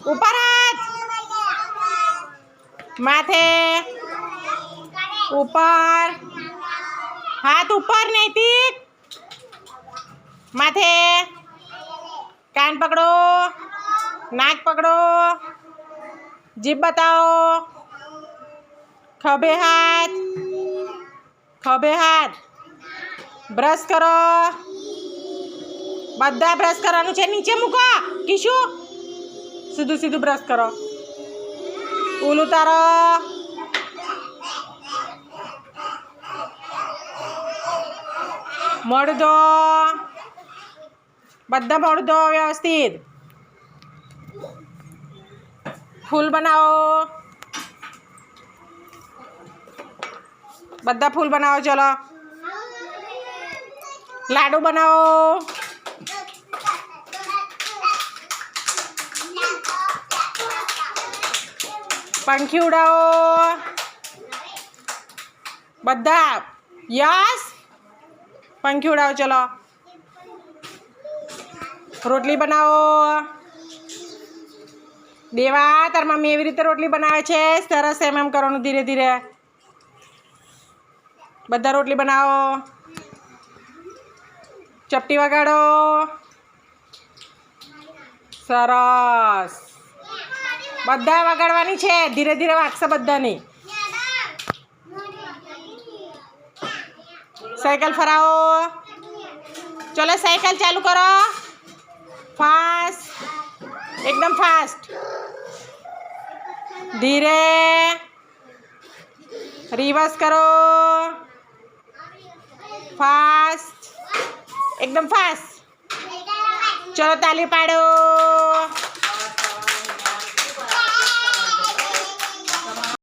ऊपर हाथ, माथे ऊपर, हाथ ऊपर नैतिक, माथे, कान पकड़ो, नाक पकड़ो, जीभ बताओ, खभे हाथ, ब्रश करो, बधा ब्रश करवानुं छे। नीचे मूको कीशु, सीधू सीधू ब्रश करो, ऊल उतारो, मोढुं धो, बधा मोढुं धो व्यवस्थित। फूल बनाओ, बधा फूल बनाओ। चलो लाडू बनाओ, पंखी उड़ाओ, बधा यस पंखी उड़ाओ। चलो रोटली बनाओ। देवा तार मम्मी एवी रीते रोटली बनावे छे। सरस एम करवानुं धीरे धीरे। बधा रोटली बनाओ। चपटी वगाड़ो। सरस बधा वगाड़वानी छे। धीरे धीरे वागशे बधानी। Cycle pharaoh. चलो साइकल चालू करो। फास्ट, एकदम फास्ट, धीरे, रिवर्स करो, फास्ट, एकदम फास्ट। चलो ताली पाड़ो।